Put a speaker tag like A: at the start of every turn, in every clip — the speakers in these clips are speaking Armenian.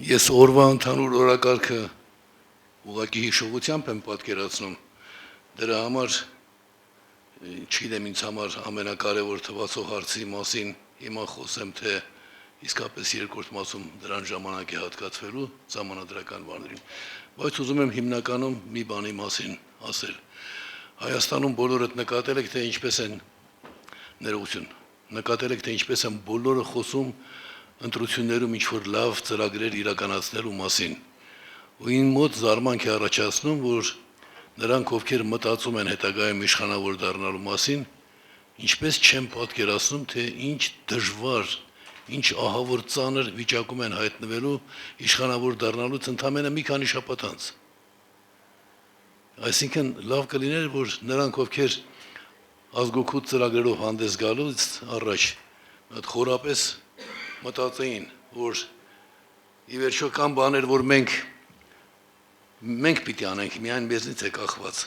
A: Ես օրվա ընդհանուր օրակարգը ուղղակի հիշողությամբ եմ պատկերացնում, դրա համար չգիտեմ ինձ համար ամենակարևոր թվացող հարցի մասին հիմա խոսեմ, թե իսկապես երկրորդ մասում դրան ժամանակ է հատկացվելու ժամանակական բաներին, բայց ուզում եմ հիմնականում մի բանի մասին ասել։ Հայաստանում բոլորդ նկատել եք, թե ինչպես են ներողություն, նկատել եք, թե ինչպես են բոլորը խոսում ընտրություններում ինչ-որ լավ ծրագրեր իրականացնելու մասին։ Ու ին մոտ զարմանք է առաջացնում, որ նրանք, ովքեր մտածում են հետագայում իշխանավոր դառնալու մասին, ինչպես չեն պատկերացնում, թե ինչ դժվար, ինչ ահավոր ծանր վիճակում են հայտնվելու իշխանավոր դառնալուց ընդամենը մի քանի շաբաթ անց։ Այսինքն լավ կլիներ, որ նրանք, ովքեր ազգօգուտ ծրագրերով հանդես գալուց առաջ խորապես մտածեին, որ ի վերջո կան բաներ, որ մենք պիտի անենք, միայն մեզնից է կախված,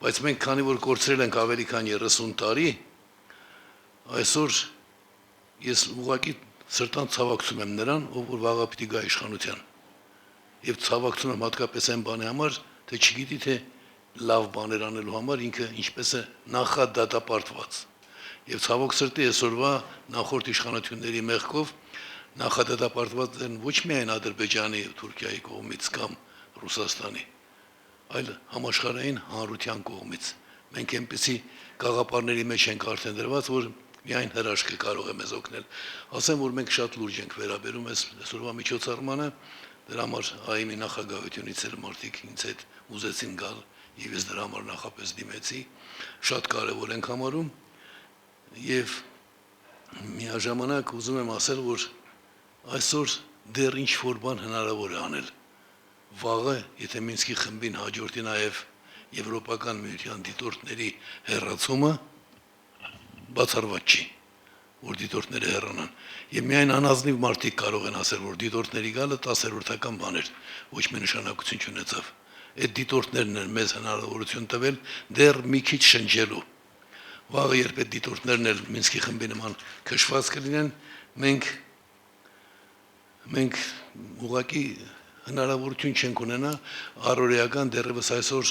A: բայց մենք քանի որ կորցրել ենք ավելի քան 30 տարի, այսօր ես ուղղակի սրտանց ցավակցում եմ նրան, ով որ վաղը պիտի գա իշխանության։ Եվ ցավակցում եմ հատկապես այն բանի համար, թե չգիտի թե լավ բաներ անելու համար ինքը ինչպես է նախադատապարտված։ Եվ ցավոք սրտի այսօրվա նախորդ իշխանությունների մեղքով նախադատապարտված են ոչ միայն Ադրբեջանի եւ Թուրքիայի կողմից կամ Ռուսաստանի, այլ համաշխարհային հանրության կողմից։ Մենք այնպեսի գաղափարների մեջ ենք արդեն դրված, որ միայն հրաշքը կարող է մեզ օգնել։ Ասեմ, որ մենք շատ լուրջ ենք վերաբերում այսօրվա միջոցառմանը, դրա համար ԱԻՄ-ի նախագահությունից էլ մարդիկ ինձ հետ ուզեցին գալ, եւ ես դրա համար նախապես դիմեցի, շատ կարեւոր ենք համարում եւ միաժամանակ ուզում եմ ասել, որ այսօր դեռ ինչ որ բան հնարավոր է անել։ Վաղը, եթե Մինսկի խմբին հաջորդի նաեւ եվրոպական միության դիտորդների հեռացումը, բացառված չի, որ դիտորդները հեռանան։ Եվ միայն անազնիվ մարդիկ կարող են ասել, որ դիտորդների գալը 10-րդական բան էր, ոչ մի նշանակություն չունեցավ։ Այդ դիտորդներն են մեզ հնարավորություն տվել դեռ մի քիչ շնչելու։ Վաղը երբ այդ դիտորդներն էլ Մինսկի խմբի նման քշված կլինեն, մենք ուղղակի հնարավորություն չենք ունենա առօրեական դեռևս այսօր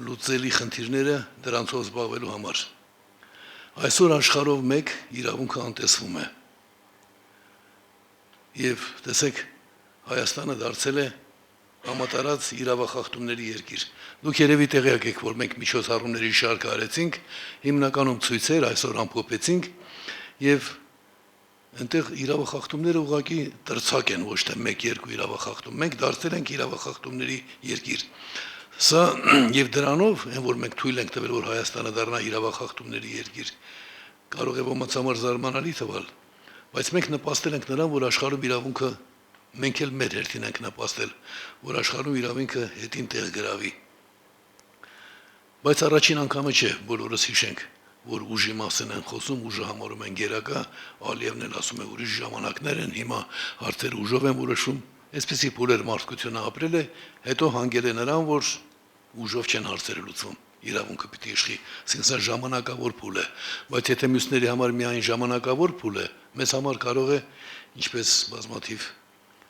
A: լուծելի խնդիրները դրանցով զբաղվելու համար։ Այսօր աշխարհով մեկ իրավունքը անտեսվում է։ Եվ տեսեք, Հայաստանը դարձել է համատարած իրավախախտումների երկիր։ Դուք երևի տեղյակ եք, որ մենք միջոցառումների շարք արեցինք, հիմնականում ցույցեր այսօր ամփոփեցինք եւ այնտեղ իրավախախտումները ուղղակի տրցակ են, ոչ թե 1-2 իրավախախտում։ Մենք դարձել ենք իրավախախտումների երկիր։ Սա եւ դրանով, այն որ մենք թույլ ենք տվել, որ Հայաստանը դառնա իրավախախտումների երկիր, կարող է ոմանց համար զարմանալի թվալ, բայց մենք նպաստել ենք նրան, որ աշխարհում իրավունքը մենք էլ մեր հերթին ենք նպաստել, որ աշխարհում իրավունքը հետին տեղ գրավի։ Բայց առաջին անգամը չէ, բոլորս հիշենք, որ ուժի մասին են խոսում, ուժը համարում են գերակա, Ալիևն էլ ասում է ուրիշ ժամանակներ են, հիմա հարցերը ուժով են որոշում, այսպեսի փուլեր մարդկությունը ապրել է, հետո հանգել է նրան, որ ուժով չեն հարցերը լուծվում, իրավունքը պիտի իշխի, ասենք սա ժամանակավոր փուլ է, բայց եթե մյուսների համար միայն ժամանակավոր փուլ է, մեզ համար կարող է, ինչպես բազմաթիվ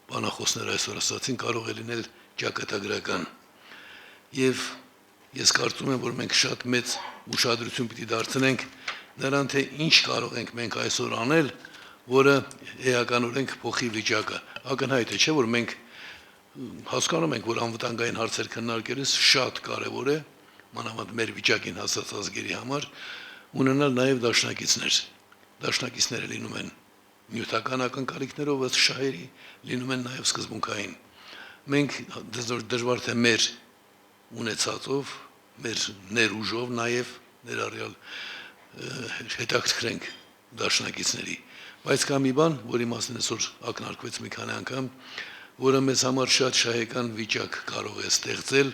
A: բանախոսներ այսօր ասացին, կարող է լինել ճակատագրական։ Եվ ես կարծում եմ, որ մենք շատ մեծ ուշադրություն պիտի դարձնենք նրան, թե ինչ կարող ենք մենք այսօր անել, որը էականորեն կփոխի վիճակը։ Ակնհայտ է, չէ՞ որ մենք հասկանում ենք, որ անվտանգային հարցեր քննարկելիս շատ կարևոր է, մանավանդ մեր վիճակին հասած ազգերի համար, ունենալ նաև դաշնակիցներ։ Դաշնակիցները լինում են նյութական ակնկալիքներով ըստ շահերի, լինում են նաև սկզբունքային։ Մենք դժվար թե մեր ունեցածով, մեր ներուժով նաև ներառյալ հետաքրքրենք դաշնակիցների։ Բայց կա մի բան, որի մասին այսօր ակնարկվեց մի քանի անգամ, որը մեզ համար շատ շահեկան վիճակ կարող է ստեղծել,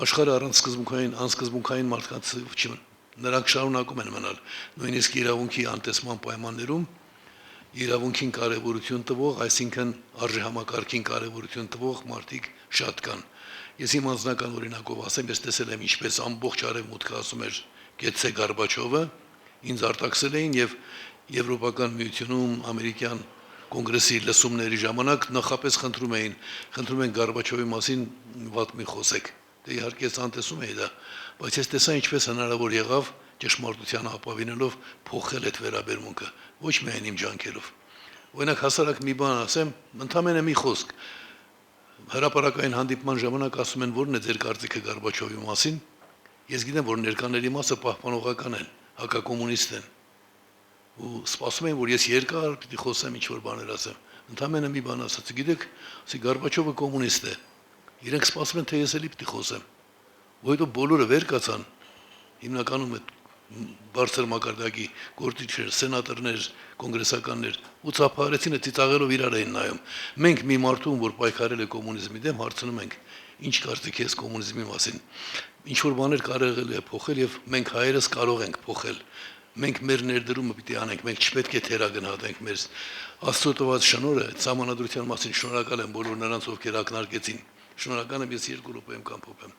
A: աշխարհը առանց սկզբունքային, անսկզբունքային մարդկանց նրանք շարունակում են մնալ, նույնիսկ իրավունքի անտեսման պայմաններում իրավունքին կարևորություն տվող, այսինքն արժեհամակարգին կարևորություն տվող մարդիկ շատ կան։ Ես իմ անձնական օրինակով ասեմ, ես տեսել եմ ինչպես ամբողջ արևմուտքը ասում էր Գետսե Գորբաչովը, ինձ արտաքսել էին եւ Եվրոպական միությունում, ամերիկյան կոնգրեսի լսումների ժամանակ նախապես խնդրում են Գորբաչովի մասին վատ մի խոսեք։ Դե իհարկե ես անտեսում էի դա, բայց ես տեսա ինչպես հնարավոր եղավ ճշմարտությանը ապավինելով փոխել այդ վերաբերմունքը, ոչ միայն իմ ջանքերով։ Օրինակ հասարակ մի բան ասեմ, ընդամենը մի խոսք։ Հրապարակային հանդիպման ժամանակ ասում են, որն է ձեր կարծիքը Գորբաչովի մասին։ Ես գիտեմ, որ ներկաների մասը պահպանողական են, հակակոմունիստ են։ Ու սպասում են, որ ես երկար պիտի խոսեմ, ինչ որ բաներ ասեմ։ Ընդամենը մի բան ասացի, գիտեք, ասի Գորբաչովը կոմունիստ է։ Իրենք սպասում են, թե ես էլի պիտի խոսեմ։ Որովհետեւ բոլորը վեր կացան։ Հիմնականում այդ բարձր մակարդակի գործիչներ, սենատորներ, կոնգրեսականներ ու ցապարեցին ծիծաղելով իրար էին նայում։ Մենք մի մարդու, որ պայքարել է կոմունիզմի դեմ, հարցնում ենք. ինչ կարծիք ես կոմունիզմի մասին։ Ինչ որ բաներ կարելի է փոխել եւ մենք հայերս կարող ենք փոխել։ Մենք մեր ներդրումը պիտի անենք, մենք չպետք է թերագնահատենք մեր Աստծո տված շնորհը, համանadrության մասին շնորհակալ եմ բոլոր նրանց, ովքեր ակնարկեցին։ Շնորհակալ եմ, ես 2 րոպեում կամփոփեմ։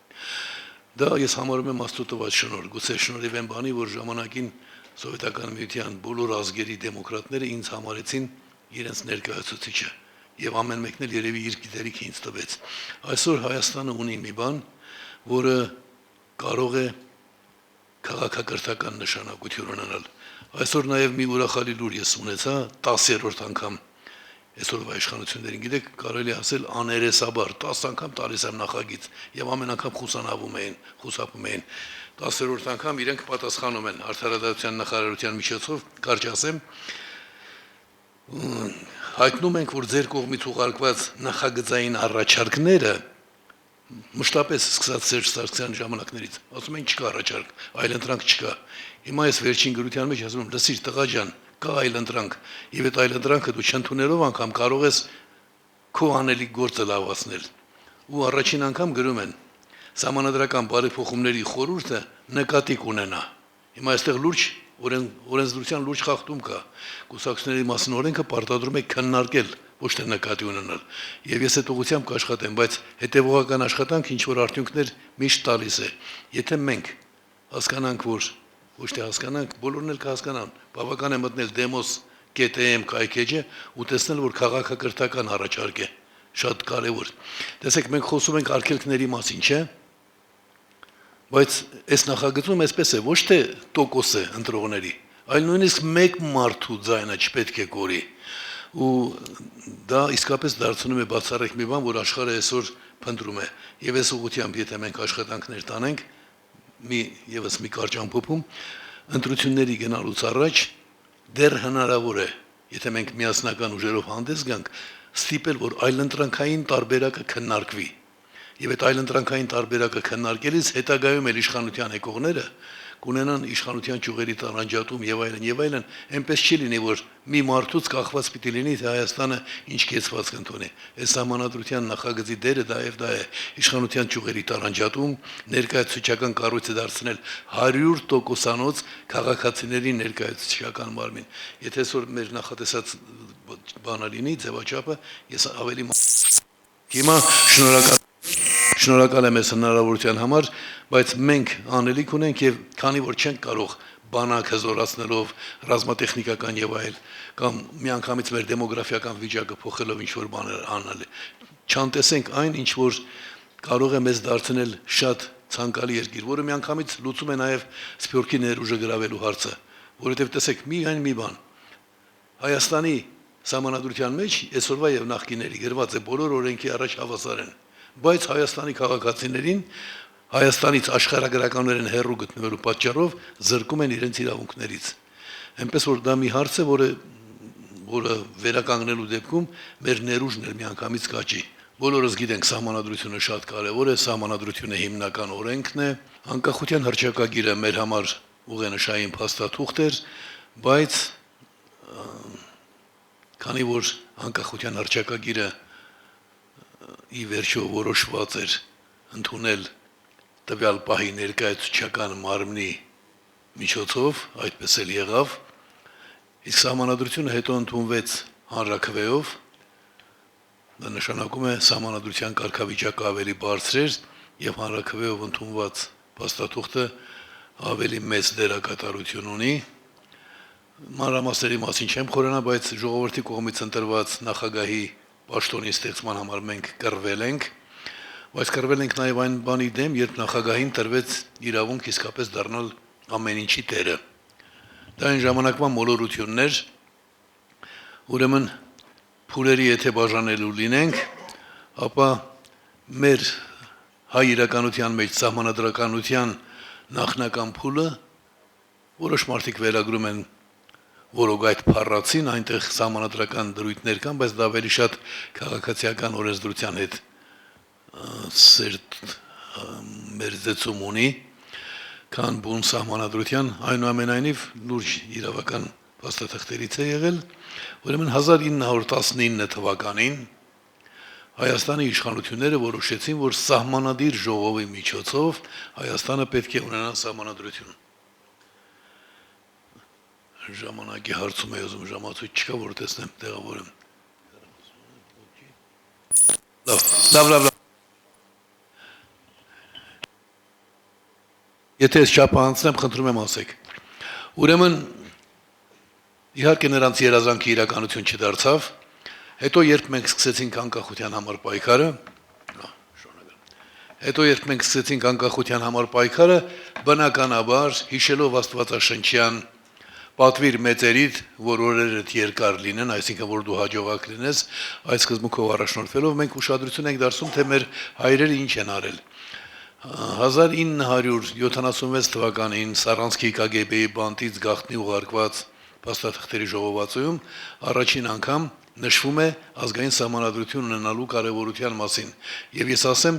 A: Դա ես համարում եմ Աստծո տված շնորհ, գուցե շնորհիվ եմ բանի, որ ժամանակին Սովետական միության բոլոր ազգերի դեմոկրատները ինձ համարեցին իրենց ներկայացուցիչը, եւ ամեն մեկն էլ երևի իր գիտելիքը ինձ տվեց։ Այսօր Հայաստանը ունի մի բան, որը կարող է քաղաքակրթական նշանակություն ունենալ։ Այսօր նաեւ մի ուրախալի լուր ես ունեցա 10-րդ անգամ այսօրվա իշխանություններին, գիտեք, կարելի ասել աներեսաբար 10 անգամ տալիս եմ նախագիծ եւ ամեն անգամ խուսափում էին 10-րդ անգամ իրենք պատասխանում են արդարադատության նախարարության միջոցով, կարճ ասեմ, հայտնում ենք, որ ձեր կողմից ուղարկված նախագծային առաջարկները մշտապես սկսած Սերժ Սարգսյանի ժամանակներից, ասում են չկա առաջարկ, այլ ընտրանք չկա։ Հիմա ես վերջին գրության մեջ ասում եմ, լսիր տղա ջան, կա այլ ընտրանք, եւ այդ այլ ընտրանքը դու չընդունելով անգամ կարող ես քո անելիք գործը լավացնել։ Ու առաջին անգամ գրում են Սահմանադրական բարեփոխումների խորհուրդը նկատի կունենա։ Հիմա այստեղ լուրջ օրենսդրության լուրջ խախտում կա։ Կուսակցությունների մասին օրենքը պարտադրում է քննարկել, ոչ թե նկատի ունենալ։ Եվ ես այդ ուղղությամբ կաշխատեմ, բայց հետևողական աշխատանք ինչ որ արդյունքներ միշտ տալիս է։ Եթե մենք հասկանանք, որ ոչ թե հասկանանք, բոլորն էլ կհասկանան, բավական է մտնել demos.am կայքեջը ու տեսնել, որ քաղաքակրթական առաջարկ է, շատ կարևոր։ Տեսեք, մենք խոսում ենք արգելքների մասին, չէ՞։ Բայց այս նախագծում այսպես է, ոչ թե տոկոս է ընտրողների, այլ նույնիսկ մեկ մարդու ձայնը չպետք է կորի։ Ու դա իսկապես դարձնում է բացառիկ մի բան, որ աշխարհը այսօր փնտրում է։ Եվ այս ուղղությամբ, եթե մենք աշխատանքներ տանենք, եւս մի կարճ ամփոփում, ընտրությունների գնալուց առաջ դեռ հնարավոր է, եթե մենք միասնական ուժերով հանդես գանք, ստիպել, որ այլընտրանքային տարբերակը քննարկվի։ Եվ այդ այլընտրանքային տարբերակը քննարկելիս հետագայում էլ իշխանության եկողները կունենան իշխանության ճյուղերի տարանջատում եւ այլն, այնպես չի լինի, որ մի մարդուց կախված պիտի լինի, թե Հայաստանը ինչ կեցված կընդունի։ Այս համանadrության նախագծի դերը դա է իշխանության ճյուղերի տարանջատում, ներկայացուցչական կառույցը դարձնել 100%-անոց քաղաքացիների ներկայացուցչական մարմին։ Եթե այսօր մեր նախատեսած բանը լինի, ձևաչափը, ես ավելի հիմա շնորհակալ եմ այս հնարավորության համար, բայց մենք անելիք ունենք եւ քանի որ չենք կարող բանակ հզորացնելով, ռազմատեխնիկական եւ այլ, կամ միանգամից մեր դեմոգրաֆիական վիճակը փոխելով ինչ որ բաներ անել, չանտեսենք այն, ինչ որ կարող է մեզ դարձնել շատ ցանկալի երկիր, որը միանգամից լուծում է նաեւ Սփյուռքի ներուժը գրավելու հարցը, որովհետեւ տեսեք, միայն մի բան Հայաստանի Սահմանադրության մեջ այսօրվա եւ նախկիների գրված է բոլոր օրենքի առաջ հավասար են, բայց Հայաստանի քաղաքացիներին Հայաստանից աշխարհագրականորեն հեռու գտնվելու պատճառով զրկում են իրենց իրավունքներից։ Այնպես որ դա մի հարց է, որը վերականգնելու դեպքում մեր ներուժն էլ միանգամից կաճի։ Բոլորս գիտենք, Սահմանադրությունը շատ կարևոր է, Սահմանադրությունը հիմնական օրենքն է, անկախության հռչակագիրը մեր համար ուղենշային փաստաթուղթ էր, բայց քանի որ անկախության հռչակագիրը ի վերջո որոշված էր ընդունել տվյալ պահի ներկայացուցչական մարմնի միջոցով, այդպես էլ եղավ, իսկ Սահմանադրությունը հետո ընդունվեց հանրաքվեով, դա նշանակում է Սահմանադրության կարգավիճակը ավելի բարձր էր եւ հանրաքվեով ընդունված փաստաթուղթը ավելի մեծ դերակատարություն ունի, մանրամասների մասին չեմ խորանա, բայց ժողովրդի կողմից ընտրված նախագահի պաշտոնի ստեղծման համար մենք կռվել ենք, բայց կռվել ենք նաև այն բանի դեմ, երբ նախագահին տրվեց իրավունք իսկապես դառնալ ամեն ինչի տերը։ Դա այն ժամանակվա մոլորություններ, ուրեմն փուլերի եթե բաժանելու լինենք, ապա մեր հայ իրականության մեջ սահմանադրականության նախնական փուլը որոշ մարդիկ վերագրում են որոք այդ փառացին, այնտեղ սահմանադրական դրույթներ կան, բայց դա ավելի շատ քաղաքացիական օրենսդրության հետ սերտ մերձեցում ունի, քան բուն սահմանադրության, այնուամենայնիվ լուրջ իրավական փաստաթղթերից է եղել, ուրեմն 1919 թվականին Հայաստանի իշխանությունները որոշեցին, որ սահմանադիր ժողովի միջոցով Հայաստանը պետք է ունենա սահմանադրություն։ Ժամանակի հարցում է ուզում ժամացույց չկա, որ տեսնեմ, տեղավորեմ։ Լավ։ Եթե ես չափը հանցնեմ, խնդրում եմ ասեք։ Ուրեմն իհարկե նրանց երազանքի իրականություն չդարձավ, հետո երբ մենք սկսեցինք անկախության համար պայքարը, բնականաբար հիշելով Աստվածաշնչյան պատվիր մեծերիդ, որ օրերդ երկար լինեն, այսինքն որ դու հաջողակ լինես, այս սկզբունքով առաջնորդվելով մենք ուշադրություն ենք դարձնում, թե մեր հայրերը ինչ են արել։ 1976 թվականին Սարանսկի KGB-ի բանտից գաղտնի ուղարկված փաստաթղթերի ժողովածուում առաջին անգամ նշվում է ազգային սահմանադրություն ունենալու կարևորության մասին։ Եվ ես ասեմ,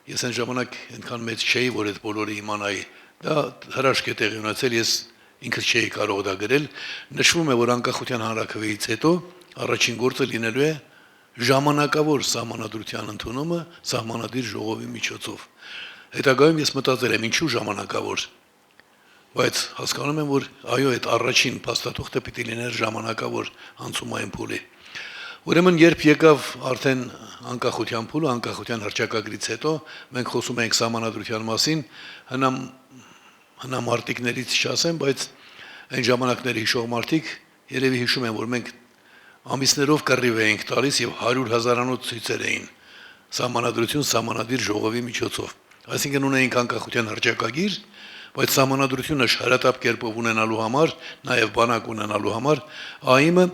A: ես այն ժամանակ այնքան մեծ չէի, որ այդ բոլորը իմանայի։ Դա հրաշք է տեղի ունեցել, ես ինքս չէի կարող դա գրել։ Նշվում է, որ անկախության հանրաքվեից հետո առաջին գործը լինելու է ժամանակավոր սահմանադրության ընդունումը սահմանադիր ժողովի միջոցով։ Հետագայում ես մտածել եմ, ինչու ժամանակավոր, բայց հասկանում եմ, որ այո, այդ առաջին փաստաթուղթը պիտի լիներ ժամանակավոր անցումային փուլի։ Ուրեմն երբ եկավ արդեն անկախության փուլը, անկախության հռչակագրից հետո մենք խոսում ենք սահմանադրության մասին, հնամարտիկներից չասեմ, բայց այն ժամանակների հիշող մարդիկ երևի հիշում են, որ մենք ամիսներով կռիվ էինք տալիս եւ 100,000-անոց ցույցեր էին սահմանադրություն սահմանադիր ժողովի միջոցով։ Այսինքն ունեինք անկախության հռչակագիր, բայց սահմանադրությունը շարատապ կերպով ունենալու համար, նաև բանակ ունենալու համար, ԱԻՄ-ը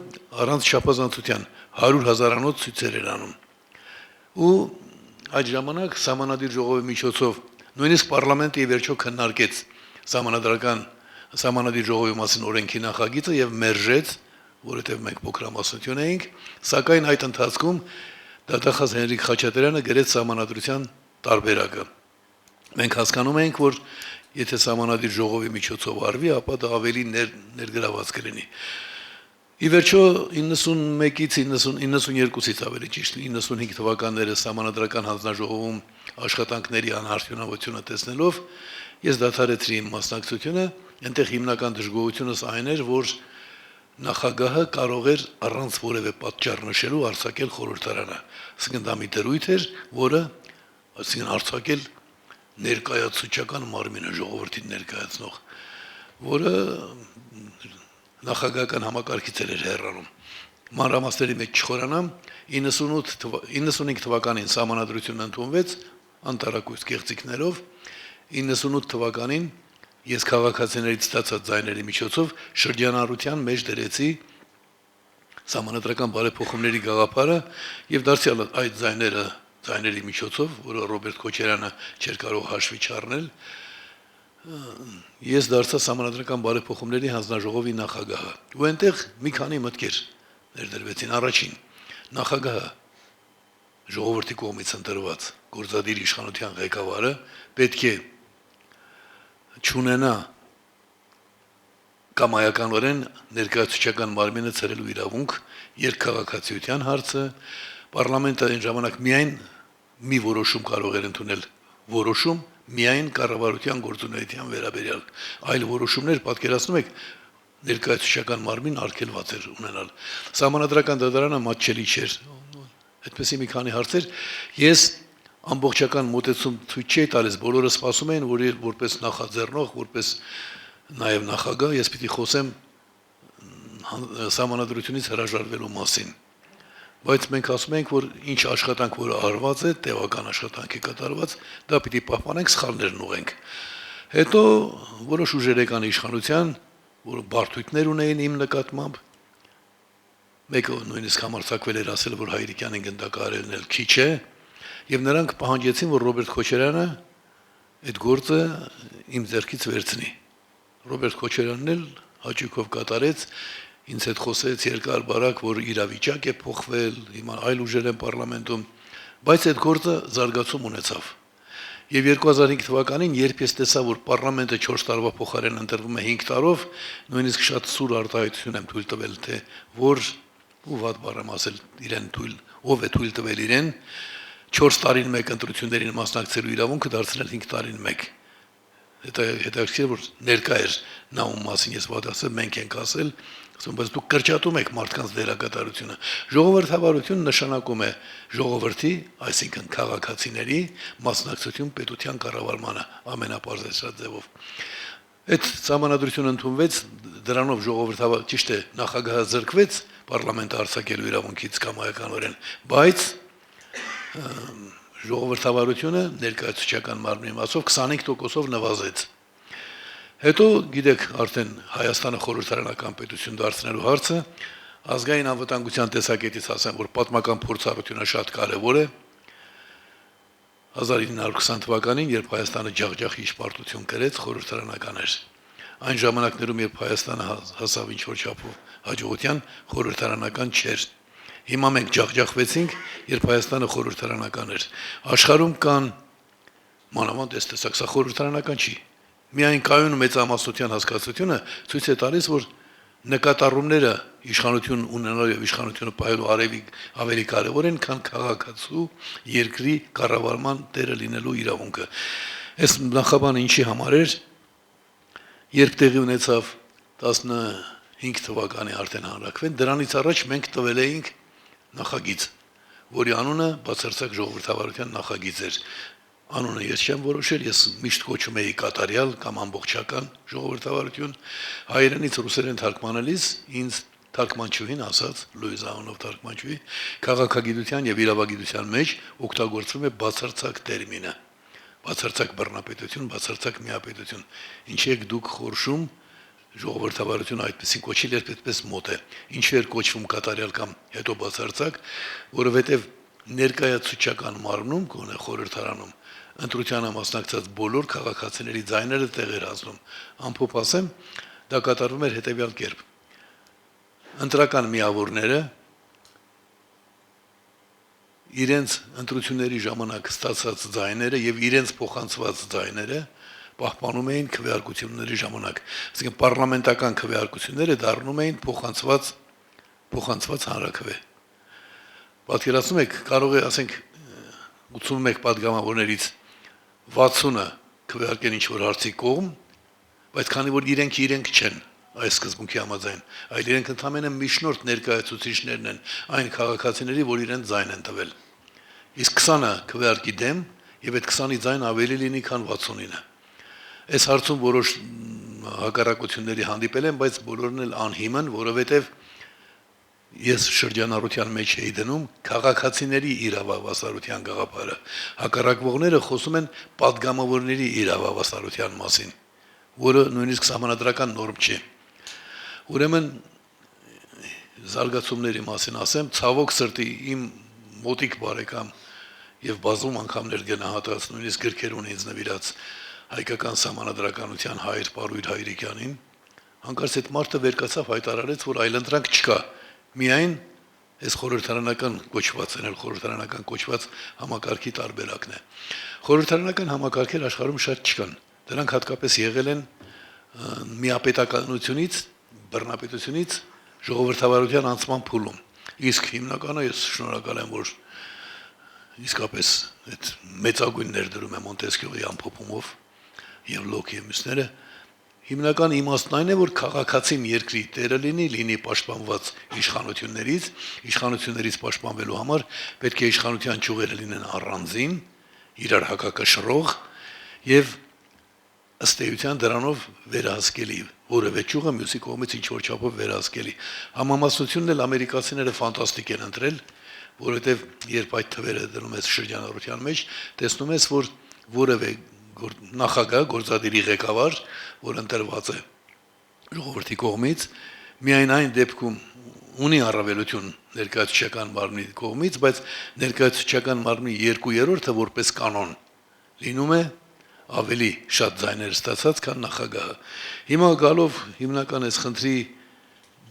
A: առանց չափազանցության 100,000-անոց ցույցեր էր անում։ Ու այդ ժամանակ սահմանադիր ժողովի միջոցով նույնիսկ պարլամենտը ի վերջո քննարկեց սահմանադիր ժողովի մասին օրենքի նախագիծը եւ մերժեց, որովհետեւ մենք փոքրամասնություն էինք, սակայն այդ ընթացքում դատախազ Հենրիկ Խաչատրյանը գրեց սահմանադրության տարբերակը։ Մենք հասկանում ենք, որ եթե սահմանադիր ժողովի միջոցով արվի, ապա դա ավելի ներգրաված կլինի։ Ի վերջո 91-ից 92-ից ավելի ճիշտ 95 թվականները սահմանադրական հանձնաժողովում աշխատանքների անարդյունավությունը տեսնելով ես դադարեցրի իմ մասնակցությունը, այնտեղ հիմնական դժգոհությունս այն էր, որ նախագահը կարող էր առանց որևէ պատճառ նշելու արձակել խորհրդարանը։ Այսինքն դա մի դրույթ էր, որը արձակել ներկայացուցչական մարմինը ժողովրդին ներկայացնող, որը նախագահական համակարգից էր հեռանում։ Մանրամասների մեջ չխորանամ, 95 թվականին սահմանադրությունն ընդունվեց անտարակույս կեղծիքներով, 98 թվականին ես քաղաքացիներից ստացած ձայների միջոցով շրջանառության մեջ դրեցի սահմանադրական բարեփոխումների գաղափարը եւ դարձյալ այդ ձայների միջոցով, որը Ռոբերտ Քոչարյանը չէր կարող հաշվի չառնել, ես դարձա սահմանադրական բարեփոխումների հանձնաժողովի նախագահը։ Ու այնտեղ մի քանի մտքեր ներդրվեցին։ Առաջին, նախագահը ժողովրդի կողմից ընտրված գործադիր իշխանության ղեկավարը պետք է չունենա կամայականորեն ներկայացուցչական մարմինը ցրելու իրավունք, երկքաղաքացիության հարցը, պարլամենտը այն ժամանակ միայն մի որոշում կարող էր ընդունել, որոշում միայն կառավարության գործունեության վերաբերյալ, այլ որոշումներ պատկերացնում եք ներկայացուցչական մարմին արգելված էր ունենալ։ Սահմանադրական դատարանը մատչելի չէր։ Այդպեսի մի քանի հարցեր ես ամբողջական մոտեցում ցույց չի տալիս, բոլորը սպասում էին, որ որպես նախաձեռնող, որպես նաև նախագահ ես պիտի խոսեմ սահմանադրությունից հրաժարվելու մասին։ Բայց մենք ասում ենք, որ ինչ աշխատանք որ արված է, տևական աշխատանք է կատարված, դա պիտի պահպանենք, սխալներն ուղենք։ Հետո որոշ ուժեր եկան իշխանության, որ բարդույթներ ունեին իմ նկատմամբ, մեկը նույնիսկ համարձակվել էր ասել, որ Հայրիկյանին գնդակահարելն էլ քիչ է, եւ նրանք պահանջեցին, որ Ռոբերտ Քոչարյանը այդ գործը իմ ձեռքից վերցնի։ Ռոբերտ Քոչարյանն էլ հաճույքով կատարեց, ինձ հետ խոսեց երկար բարակ, որ իրավիճակ է փոխվել, հիմա այլ ուժեր են պարլամենտում, բայց այդ գործը զարգացում ունեցավ։ Եվ 2005 թվականին, երբ ես տեսա, որ պարլամենտը 4 տարվա փոխարեն ընտրվում է 5 տարով, նույնիսկ շատ սուր արտահայտություն եմ թույլ տվել, թե որ ու վատ բառ եմ ասել իրեն թույլ, ով է թույլ տվել իրեն 4 տարին մեկ ընտրություններին մասնակցելու իրավունքը դարձնել 5 տարին մեկ։ Հետաքրքիր որ ներկա էր նա ում մասին ես վատ ասել, մենք ենք ասել, ասում բայց դուք կրճատում եք մարդկանց դերակատարությունը։ Ժողովրդավարություն նշանակում է ժողովրդի, այսինքն քաղաքացիների մասնակցություն պետության կառավարմանը ամենապարզեցրած ձևով։ Այդ սահմանադրությունը ընդունվեց, դրանով ժողովրդավար ճիշտ է նախագահը զրկվեց պարլամենտը արձակելու իրավունքից կամայականորեն, բայց ժողովրդավարությունը ներկայացուցչական մարմնի մասով 25%-ով նվազեց։ Հետո գիտեք արդեն Հայաստանը խորհրդարանական պետություն դարձնելու հարցը ազգային անվտանգության տեսակետից ասեմ, որ պատմական փորձառությունը շատ կարևոր է։ 1920 թվականին, երբ Հայաստանը ջախջախ իշխանություն կրեց, խորհրդարանական էր։ Այն ժամանակներում, երբ Հայաստանը հասավ ինչ-որ չափով հաջողության, խորհրդարանական չէր։ Հիմա մենք ջախջախվեցինք, երբ Հայաստանը խորհրդարանական էր։ Աշխարհում կան մանավանդ այս տեսակ, սա խորհրդարանական չի։ Միայն կայուն մեծամասնության հասկացությունը ցույց է տալիս, որ նկատառումները իշխանություն ունենալու եւ իշխանությունը պահելու ավելի կարեւոր են, քան քաղաքացու երկրի կառավարման տերը լինելու իրավունքը։ Այս նախաբանը ինչի համար էր, երբ տեղի ունեցավ 15 թվականի արդեն հանրակրվեն, դրանից առաջ մենք տվել էինք նախագիծ, որի անունը բացարձակ ժողովրդավարության նախագիծ էր։ Անունը ես չեմ որոշել, ես միշտ կոչում էի կատարյալ կամ ամբողջական ժողովրդավարություն, հայերենից ռուսերեն թարգմանելիս ինձ թարգմանչուհին ասաց, Լուիզա անունով թարգմանչուհի, քաղաքագիտության եւ իրավագիտության մեջ օգտագործվում է բացարձակ տերմինը, բացարձակ բռնապետություն, բացարձակ միապետություն։ Ինչի եք դուք խորշում ժողովրդավարությունը այդպեսին կոչել, երբ այդպես մոտ է։ Ինչու էր կոչվում կատարյալ կամ հետո բացարձակ, որովհետեւ ներկայացուցչական մարմնում, գոնե խորհրդարանում, ընտրությանը մասնակցած բոլոր քաղաքացիների ձայները տեղեր ազնում։ Ամփոփ ասեմ, դա կատարվում էր հետևյալ կերպ։ Ընտրական միավորները իրենց ընտրությունների ժամանակ ստացած ձայները եւ իրենց փոխանցված ձայները պահպանում էին քվեարկությունների ժամանակ։ Այսինքն պարլամենտական քվեարկությունները դառնում էին փոխանցված հանրաքվե։ Պատկերացնում եք, կարող է, ասենք 81 падգամավորներից 60-ը քվեարկեն ինչ-որ հարցի կողմ, բայց քանի որ իրենք չեն այս սկզբունքի համաձայն, այլ իրենք ընդհանրապես միջնորդ ներկայացուցիչներն են այն քաղաքացիների, որ իրենց ձայն են տվել։ Իսկ 20-ը քվեարկի դեմ, եւ այդ 20-ի ձայն ավելի լինի, քան 69-ը։ Այս հարցում որոշ հակառակությունների հանդիպել են, բայց բոլորն էլ անհիմն, որովհետեւ ես շրջանառության մեջ էի դնում քաղաքացիների իրավավասարության գաղափարը։ Հակառակվողները խոսում են падգամավորների իրավավասարության մասին, որը նույնիսկ սահմանադրական նորմ չի։ Ուրեմն զարգացումների մասին ասեմ, ցավոք սրտի իմ մոտիկ բարեկամ եւ բազում անգամներ գնահատած, նույնիսկ գրքեր ունի ինձ նվիրած հայկական սահմանադրականության հայր Պարույր Հայրիկյանին, հանկարծ այդ մարդը վեր կացավ հայտարարեց, որ այլընտրանք չկա։ Միայն այս խորհրդարանական կոչված են, խորհրդարանական կոչված համակարգի տարբերակն է։ Խորհրդարանական համակարգեր աշխարհում շատ չկան։ Դրանք հատկապես եղել են միապետականությունից, բռնապետությունից ժողովրդավարության անցման փուլում։ Իսկ հիմնականը ես շնորհակալ եմ, որ իսկապես այդ մեծագույն ներդրում է Մոնտեսկյոյի ամփոփումով եւ Լոկի եւ մյուսները հիմնական իմաստն այն է, որ քաղաքացին երկրի տերը լինի պաշտպանված իշխանություններից պաշտպանվելու համար պետք է իշխանության ճյուղերը լինեն առանձին, իրար հակակշռող եւ ըստ էության դրանով վերահսկելի, որևէ ճյուղը մյուսի կողմից ինչ որ չափով վերահսկելի։ Համամասնությունն էլ ամերիկացիները ֆանտաստիկ են ընտրել, որովհետև երբ այդ թվերը դնում ես շրջանառության մեջ, տեսնում ես, որ որևէ նախագահ, գործադիրի ղեկավար, որ ընտրված է ժողովրդի կողմից, միայն այն դեպքում ունի առավելություն ներկայացուցչական մարմնի կողմից, բայց ներկայացուցչական մարմնի 2/3-ը որպես կանոն լինում է ավելի շատ ձայներ ստացած, քան նախագահը։ Հիմա գալով հիմնական այս խնդրի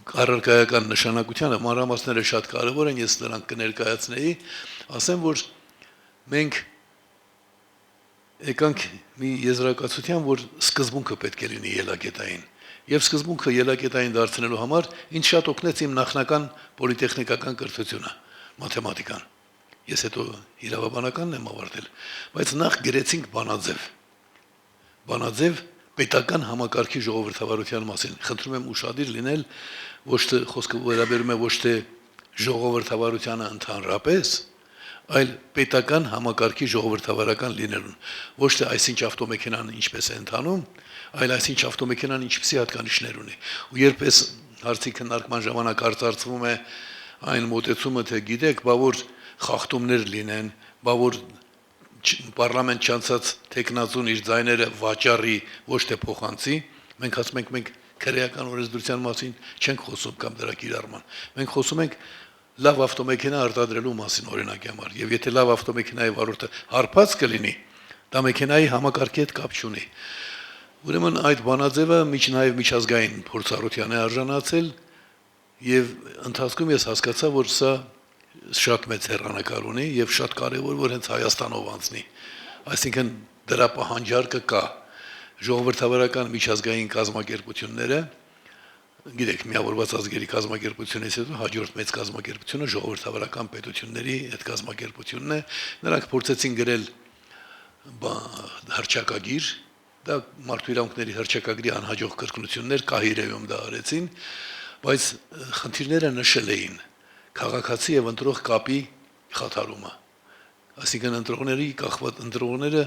A: առարկայական նշանակությանը, մանրամասները շատ կարևոր են, ես նրանք կներկայացնեի, ասեմ, որ մենք եկանք մի եզրակացության, որ սկզբունքը պետք է լինի ելակետային։ Եվ սկզբունքը ելակետային դարձնելու համար ինձ շատ օգնեց իմ նախնական պոլիտեխնիկական կրթությունը, մաթեմատիկան։ Ես հետո իրավաբանականն եմ ավարտել, բայց նախ գրեցինք բանաձև պետական համակարգի ժողովրդավարության մասին։ Խնդրում եմ ուշադիր լինել, ոչ թե խոսքը վերաբերում է ոչ թե ժողովրդավարությանը ընդհանրապես, այլ պետական համակարգի ժողովրդավարական լինելուն։ Ոչ թե այսինչ ավտոմեքենան ինչպես է ընթանում, այլ այսինչ ավտոմեքենան ինչպիսի հատկանիշներ ունի։ Ու երբ այս հարցի քննարկման ժամանակ արծարծվում է այն մոտեցումը, թե գիտեք, բա որ խախտումներ լինեն, բա որ պարլամենտ չանցած տեխնազուն իր ձայները վաճառի, ոչ թե փոխանցի, մենք ասում ենք մենք քրեական օրենսդրության մասին չենք խոսում կամ դրա կիրառման։ Մենք խոսում ենք լավ ավտոմեքենա արտադրելու մասին օրինակի համար, եւ եթե լավ ավտոմեքենայի վարորդը հարբած կլինի, դա մեքենայի համակարգի հետ կապ չունի։ Ուրեմն այդ բանաձևը նաեւ միջազգային փորձառության է արժանացել եւ ընթացքում ես հասկացա, որ սա շատ մեծ հեռանկար ունի եւ շատ կարեւոր որ հենց Հայաստանով անցնի։ Այսինքն դրա պահանջարկը կա։ Ժողովրդավարական միջազգային կազմակերպությունները, գիտեք, միավորված ազգերի կազմակերպությունից հետո հաջորդ մեծ կազմակերպությունը ժողովրդավարական պետությունների այդ կազմակերպությունն է, նրանք փորձեցին գրել հռչակագիր, դա մարդու իրավունքների հռչակագրի անհաջող կրկնություններ Կահիրեում դա արեցին, բայց խնդիրները նշել էին քաղաքացի եւ ընտրող կապի խաթարումը։ Այսինքն ընտրողները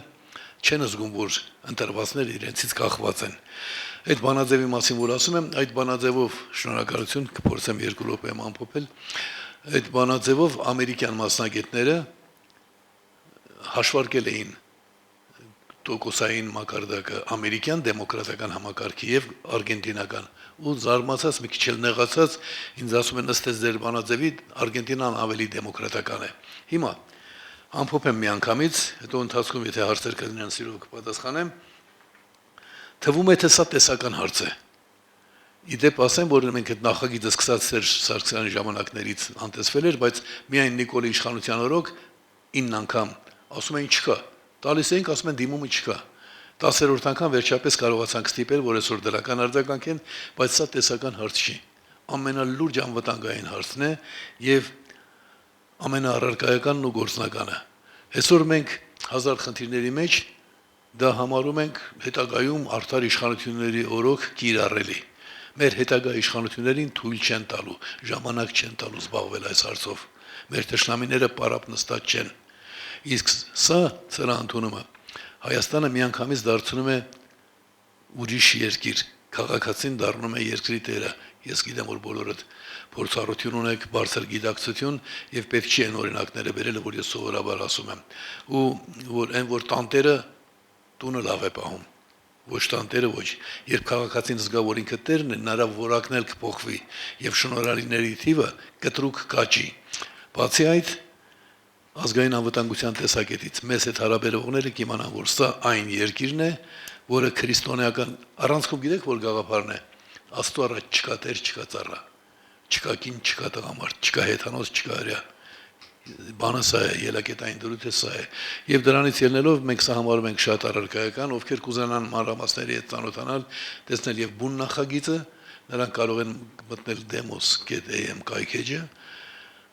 A: չեն զգում, որ ընտրվածները իրենցից կախված են։ Այդ բանաձևի մասին որ ասում եմ, այդ բանաձևով շնորհակալություն կփորձեմ 2 րոպեում ամփոփել։ Այդ բանաձևով ամերիկյան մասնագետները հաշվարկել էին տոկոսային մակարդակը ամերիկյան դեմոկրատական համակարգի եւ արգենտինական ու զարմացած մի քիչ էլ նեղացած ինձ ասում են ըստ ձեր բանաձևի Արգենտինան ավելի դեմոկրատական է։ Հիմա ամփոփեմ միանգամից, հետո ընթացքում եթե հարցեր կլինեն սիրով կպատասխանեմ։ Թվում է թե սա տեսական հարց է։ Իդեպ ասեմ, որ մենք այդ նախագիծը սկսած Սերժ Սարգսյանի ժամանակներից անտեսվել էր, բայց միայն Նիկոլի իշխանության օրոք 9 անգամ ասում էին չկա։ Տալիս էինք, ասում են դիմումը չկա։ 10-րդ անգամ վերջապես կարողացանք ստիպել, որ այսօր դրական արձագանք են, բայց սա տեսական հարց չի։ Ամենալուրջ անվտանգային հարցն է եւ ամենաառարկայականն ու գործնականը։ Այսօր մենք հազար խնդիրների մեջ դա համարում ենք հետագայում արդար իշխանությունների օրոք կիրառելի։ Մեր հետագա իշխանություններին թույլ չեն տալու, ժամանակ չեն տալու զբաղվել այս հարցով։ Մեր թշնամիները պարապ նստած չեն։ Իսկ սա ծրաընդունումը Հայաստանը միանգամից դարձնում է ուրիշ երկիր, քաղաքացին դառնում է երկրի տերը։ Ես գիտեմ, որ բոլորդ փորձառություն ունեք, բարձր գիտակցություն եւ պետք չի այն օրինակները վերելը, որ ես սովորաբար ասում եմ։ Ու որ այն որ տանտերը տունը լավ է պահում, ոչ տանտերը ոչ։ Երբ քաղաքացին զգա, որ ինքը տերն է, նրա որակն էլ կփոխվի եւ շնորհալիների թիվը կտրուկ կաճի։ Բացի այդ, ազգային անվտանգության տեսակետից մեզ հետ հարաբերողները կիմանան, որ սա այն երկիրն է, որը քրիստոնեական առանցքում գիտեք, որ գաղափարն է։ Աստծո առաջ չկա տեր, չկա ծառա, չկա կին, չկա տղամարդ, չկա հեթանոց, չկա հրեա։ Բանը սա է, ելակետային դրույթը սա է։ Եվ դրանից ելնելով մենք սա համարում ենք շատ առարկայական, ովքեր կուզենան մանրամասների հետ ծանոթանալ, տեսնել եւ բուն նախագիծը, նրանք կարող են մտնել demos.am կայքեջը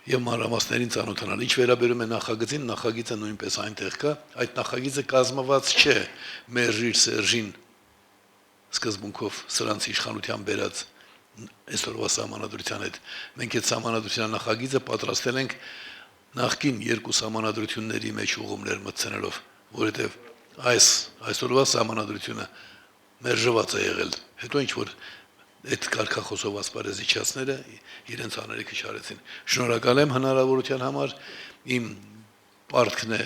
A: եւ մանրամասներին ծանոթանալ։ Ինչ վերաբերում է նախագծին, նախագիծը նույնպես այնտեղ կա, այդ նախագիծը կազմված չէ Մերժիր Սերժին սկզբունքով սրանց իշխանության բերած այսօրվա սահմանադրության հետ։ Մենք այդ սահմանադրության նախագիծը պատրաստել ենք նախկին 2 սահմանադրությունների մեջ ուղումներ մտցնելով, որովհետև այսօրվա սահմանադրությունը մերժված է եղել։ Հետո ինչ որ այդ կարգախոսով ասպարեզիչածները իրենց աներիքը շարեցին։ Շնորհակալ եմ հնարավորության համար, իմ պարտքն է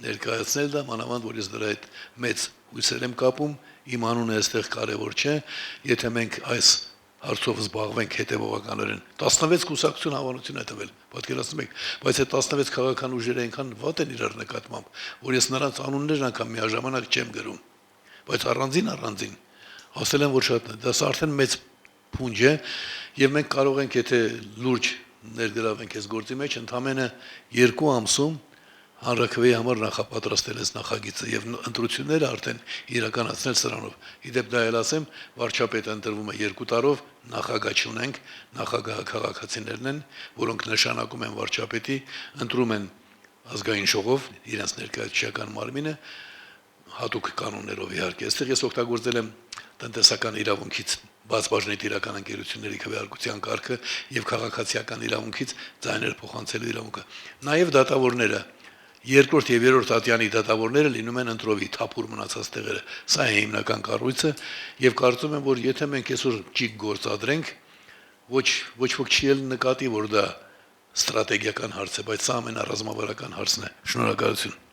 A: ներկայացնել դա, մանավանդ որ ես դրա հետ մեծ հույսեր եմ կապում, իմ անունը այստեղ կարևոր չէ, եթե մենք այս հարցով զբաղվենք հետևողականորեն։ 16 կուսակցություն հավանություն է տվել, պատկերացնում եք, բայց այդ 16 քաղաքական ուժերը այնքան վատ են իրար նկատմամբ, որ ես նրանց անուններն անգամ միաժամանակ չեմ գրում, բայց առանձին ասել եմ, որ շատ դա արդեն մեծ փունջ է, եւ մենք կարող ենք, եթե լուրջ ներգրավենք այս գործի մեջ, ընդամենը 2 ամսում հանրաքվեի համար նախապատրաստել այս նախագիծը եւ ընտրությունները արդեն իրականացնել սրանով։ Իդեպ դա էլ ասեմ, վարչապետը ընտրվում է 2 տարով, նախագահ չունենք, նախագահը քաղաքացիներն են, որոնք նշանակում են վարչապետի, ընտրում են ազգային ժողով, իրենց ներկայացուցչական մարմինը, հատուկ կանոններով իհարկե։ Այստեղ ես օգտագործել եմ տնտեսական իրավունքից բաց բաժնի տիրական ընկերությունների քվեարկության կարգը եւ քաղաքացիական իրավունքից ձայներ փոխանցելու իրավունքը։ Նաեւ դատավորները երկրորդ եւ երրորդ ատյանի դատավորները լինում են ընտրովի թափուր մնացած տեղերը։ Սա է հիմնական կառույցը եւ կարծում եմ, որ եթե մենք այսօր ճիգ գործադրենք, ոչ ոք չի էլ նկատի, որ դա ստրատեգիական հարց է, բայց սա ամենառազմավարական հարցն է։ Շնորհակալություն։